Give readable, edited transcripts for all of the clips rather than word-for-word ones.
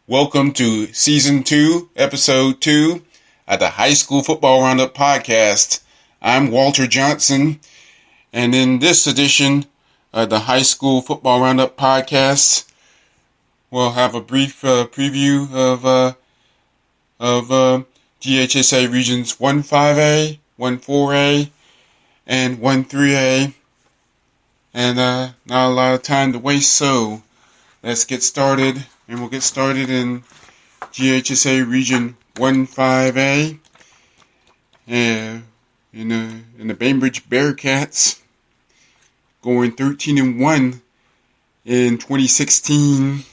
Welcome to Season 2, Episode 2 of the High School Football Roundup Podcast. I'm Walter Johnson, and in this edition of the High School Football Roundup Podcast, we'll have a brief preview of GHSA Regions 1-5A, 1-4A, and 1-3A, and not a lot of time to waste, so let's get started. And we'll get started in GHSA Region 1-5A, in the Bainbridge Bearcats, going 13-1 in 2016,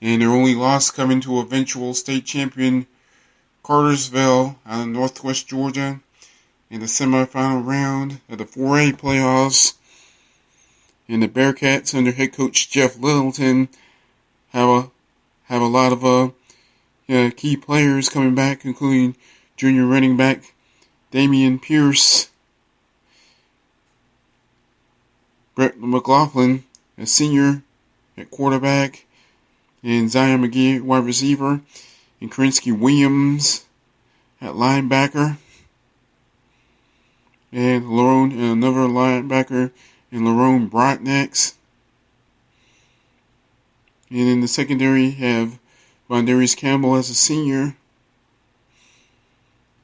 and their only loss coming to eventual state champion Cartersville out of Northwest Georgia in the semifinal round of the 4A playoffs. And the Bearcats under head coach Jeff Littleton have a lot of key players coming back, including junior running back Damian Pierce, Brett McLaughlin, a senior at quarterback, and Zion McGee, wide receiver, and Krinsky Williams at linebacker, and another linebacker, and Lerone Brotnex. And in the secondary have Vondarius Campbell as a senior.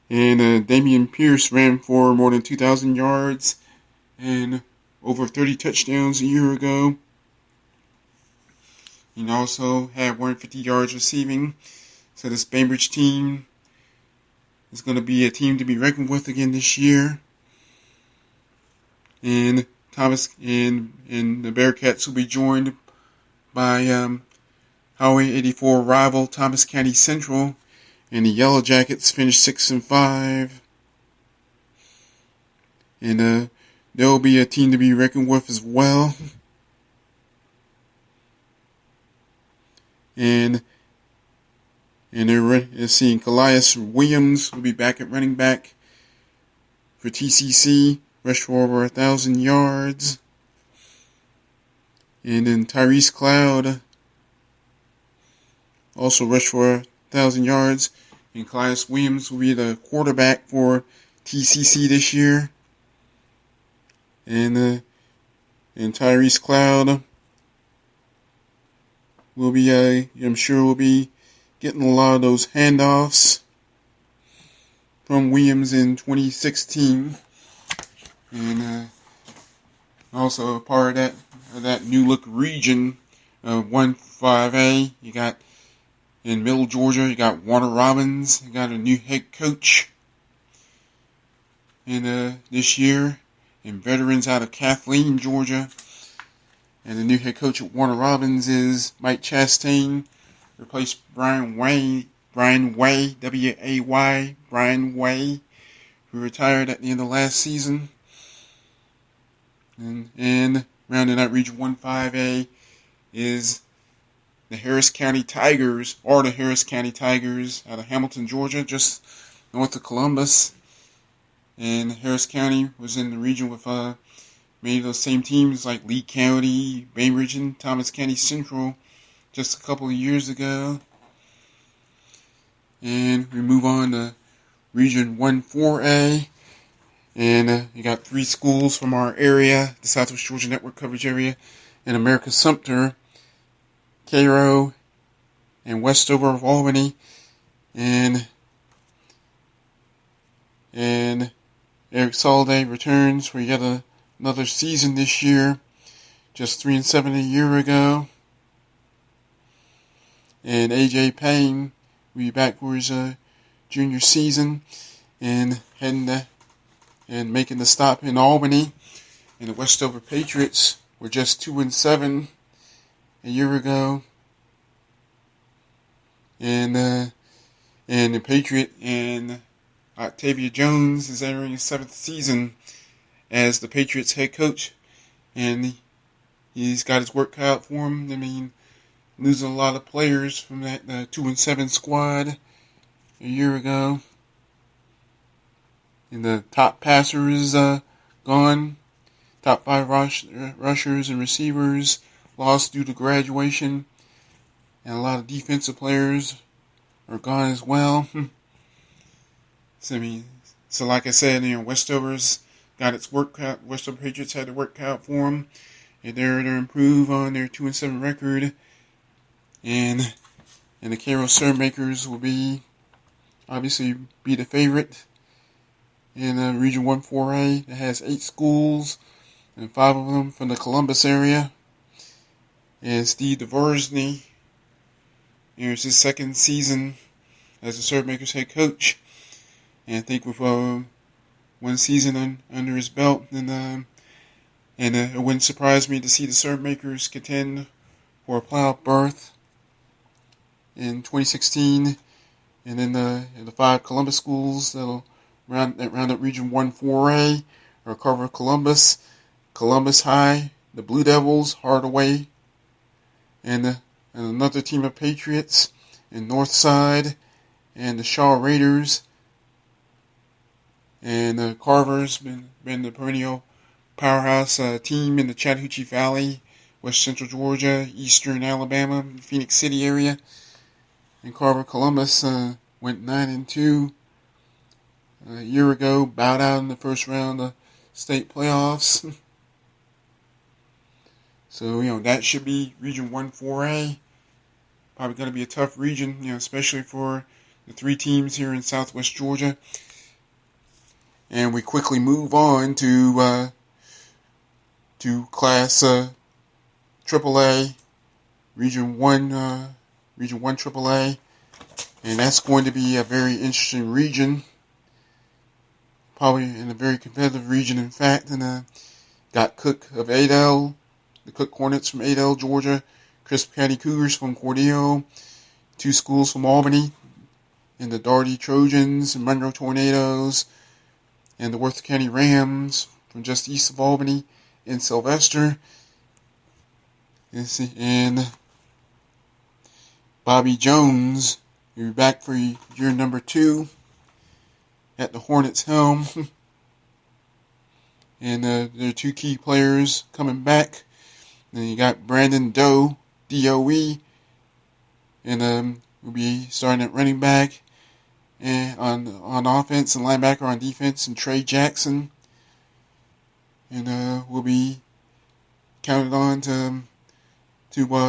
And Damian Pierce ran for more than 2,000 yards and over 30 touchdowns a year ago. And also had 150 yards receiving. So this Bainbridge team is going to be a team to be reckoned with again this year. And Thomas and the Bearcats will be joined by Highway 84 rival Thomas County Central, and the Yellow Jackets finished 6-5. And there will be a team to be reckoned with as well. And they're seeing Callias Williams will be back at running back for TCC. Rushed for over 1,000 yards. And then Tyrese Cloud also rushed for 1,000 yards. And Callias Williams will be the quarterback for TCC this year. And Tyrese Cloud will be, I'm sure, will be getting a lot of those handoffs from Williams in 2016. And also a part of that new look region of 1-5A. You got in Middle Georgia, you got Warner Robbins. You got a new head coach in this year, and veterans out of Kathleen, Georgia. And the new head coach at Warner Robbins is Mike Chastain, replaced Brian Way, W-A-Y, Brian Way, who retired at the end of last season. And rounding out Region 1-5A is the Harris County Tigers, out of Hamilton, Georgia, just north of Columbus. And Harris County was in the region with many of those same teams like Lee County, Bainbridge, and Thomas County Central just a couple of years ago. And we move on to Region 1-4A. And you got 3 schools from our area, the Southwest Georgia Network coverage area, in America Sumter, Cairo, and Westover of Albany. And Eric Soliday returns for yet another season this year, just 3-7 a year ago. And AJ Payne will be back for his junior season and making the stop in Albany. And the Westover Patriots were just 2-7 a year ago. And the Patriot and Octavia Jones is entering his 7th season as the Patriots head coach. And he's got his work cut out for him. I mean, losing a lot of players from that 2-7 squad a year ago. And the top passer is gone. Top 5 rushers and receivers lost due to graduation. and a lot of defensive players are gone as well. So like I said, Westover's got its work out. Westover Patriots had to work out for them, and they're to improve on their 2-7 record, and the Cairo Makers will obviously be the favorite in Region 1 4A. It has 8 schools, and 5 of them from the Columbus area. And Steve DeVorsny, it's his second season as the Serve Makers head coach. And I think with one season under his belt, it wouldn't surprise me to see the Serve Makers contend for a playoff berth in 2016. And then the 5 Columbus schools that round up Region 1 4A are cover Columbus, Columbus High, the Blue Devils, Hardaway, and another team of Patriots in Northside, and the Shaw Raiders. And Carver's been the perennial powerhouse team in the Chattahoochee Valley, West Central Georgia, Eastern Alabama, Phoenix City area. And Carver Columbus went 9-2 a year ago, bowed out in the first round of state playoffs. So, that should be Region 1 4A. Probably going to be a tough region, especially for the 3 teams here in Southwest Georgia. And we quickly move on to Class AAA, Region 1 AAA, and that's going to be a very interesting region, probably in a very competitive region, in fact. And got Cook of Adel, the Cook Hornets from Adel, Georgia, Crisp County Cougars from Cordeo, 2 schools from Albany, and the Daugherty Trojans and Monroe Tornadoes, and the Worth County Rams from just east of Albany in Sylvester. And Bobby Jones will be back for year number 2 at the Hornets helm. And there are 2 key players coming back. Then you got Brandon Doe, DOE, and will be starting at running back, and on offense, and linebacker on defense, and Trey Jackson. And will be counted on to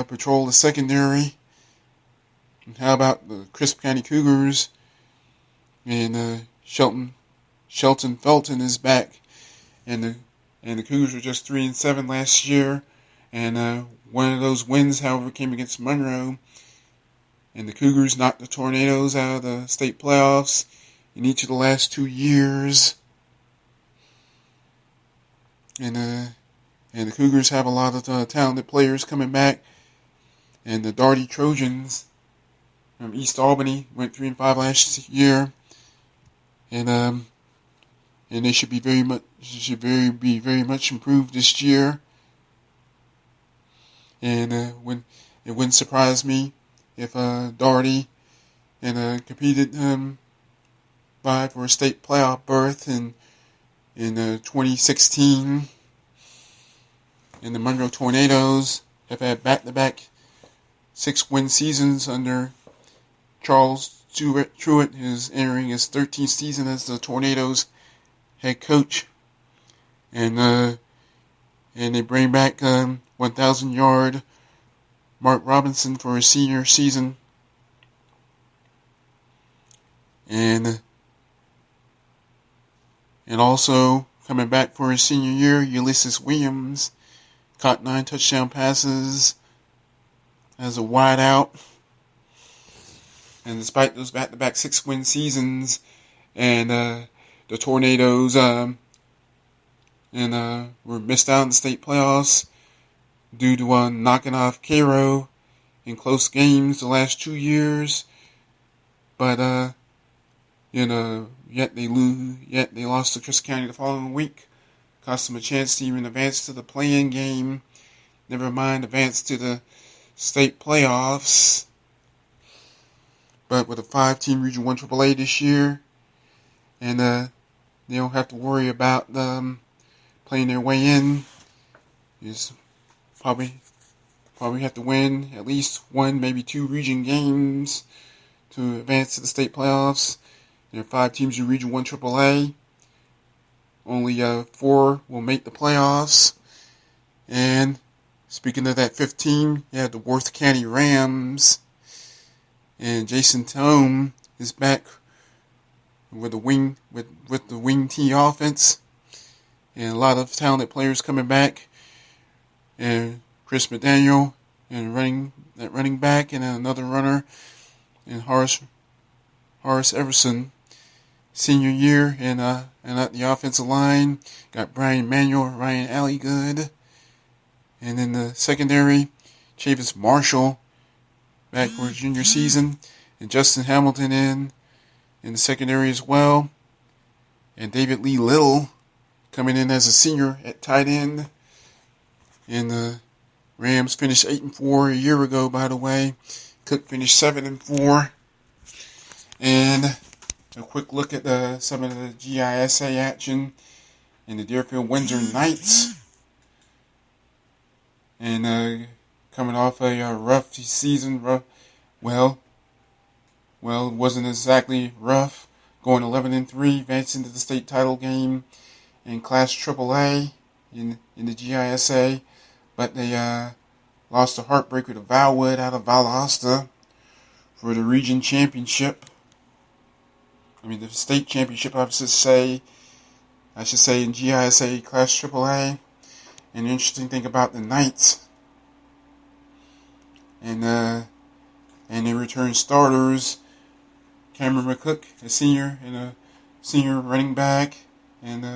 patrol the secondary. And how about the Crisp County Cougars? And Shelton Felton is back, and the Cougars were just 3-7 last year. And one of those wins, however, came against Monroe. And the Cougars knocked the Tornadoes out of the state playoffs in each of the last 2 years. And the Cougars have a lot of talented players coming back. And the Daugherty Trojans from East Albany went 3-5 last year. And they should be very much improved this year. And it wouldn't surprise me if Daugherty competed for a state playoff berth in 2016. And the Monroe Tornadoes have had back-to-back 6-win seasons under Charles Truitt, who's entering his 13th season as the Tornadoes head coach. And they bring back 1,000-yard Mark Robinson for his senior season. And also coming back for his senior year, Ulysses Williams caught 9 touchdown passes as a wideout. And despite those back-to-back 6-win seasons, and the Tornadoes were missed out in the state playoffs due to knocking off Cairo in close games the last 2 years. But yet they lost to Crisp County the following week, cost them a chance to even advance to the play-in game. Never mind advance to the state playoffs. But with a 5-team Region 1 AAA this year, and they don't have to worry about playing their way in. Is probably probably have to win at least one, maybe two region games to advance to the state playoffs. There are 5 teams in Region 1 AAA. Only 4 will make the playoffs. And speaking of that 5th team, you have the Worth County Rams. And Jason Tome is back with the wing T offense. And a lot of talented players coming back. And Chris McDaniel and running back, and another runner, and Horace Everson, senior year, and at the offensive line got Brian Manuel, Ryan Alligood, and in the secondary, Chavis Marshall back for his junior season, and Justin Hamilton in the secondary as well, and David Lee Little coming in as a senior at tight end. And the Rams finished 8-4 a year ago, by the way. Cook finished 7-4. And a quick look at some of the GISA action in the Deerfield Windsor Knights. And coming off a rough season, well, it wasn't exactly rough. Going 11-3, advancing to the state title game in Class AAA in the GISA. But they lost a heartbreaker to Valwood out of Valdosta for the region championship. The state championship, I should say in GISA Class AAA. And the interesting thing about the Knights, and they returned starters, Cameron McCook, a senior, and a senior running back, and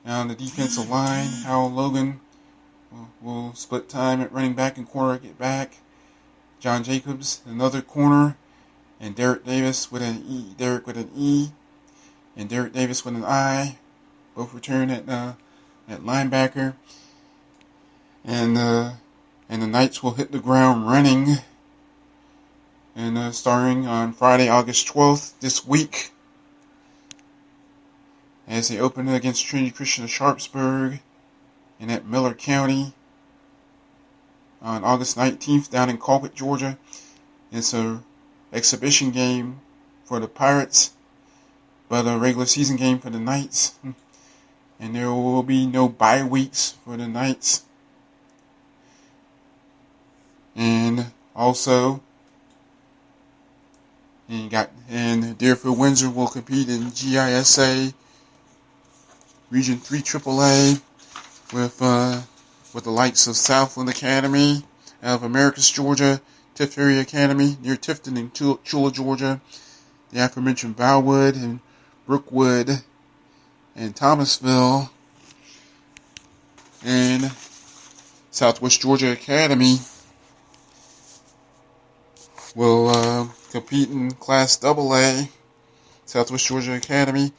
on the defensive line, Hal Logan will split time at running back and corner back. John Jacobs, another corner, and Derek Davis with an E. Derek with an E, and Derek Davis with an I. Both return at linebacker, and the Knights will hit the ground running. And starting on Friday, August 12th this week, as they open against Trinity Christian of Sharpsburg and at Miller County on August 19th down in Colquitt, Georgia. It's a exhibition game for the Pirates, but a regular season game for the Knights. And there will be no bye weeks for the Knights. And also, and Deerfield Windsor will compete in GISA Region 3 AAA with the likes of Southland Academy out of Americus, Georgia, Tift Area Academy near Tifton and Chula, Georgia, the aforementioned Valwood and Brookwood and Thomasville, and Southwest Georgia Academy will compete in Class AA. Southwest Georgia Academy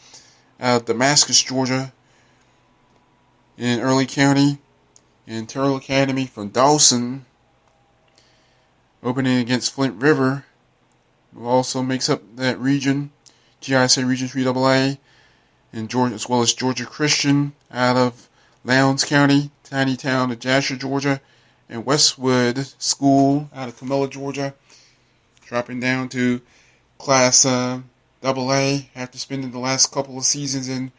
out of Damascus, Georgia, in Early County, and Terrell Academy from Dawson, opening against Flint River, who also makes up that region, GISA Region 3 AA, and Georgia, as well as Georgia Christian out of Lowndes County, tiny town of Jasher, Georgia, and Westwood School out of Camilla, Georgia, dropping down to Class AA after spending the last couple of seasons in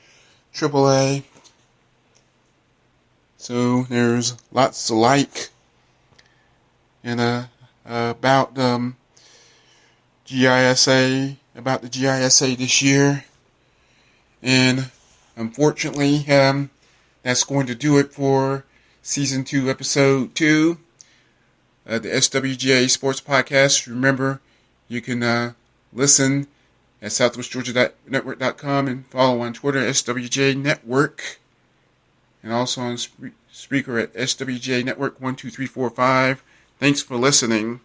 AAA. So there's lots to like, and about the GISA this year. And unfortunately, that's going to do it for Season 2, Episode 2, the SWGA Sports Podcast. Remember, you can listen at southwestgeorgia.network.com and follow on Twitter, SWJ Network, and also on Spreaker at SWJ Network 12345. Thanks for listening.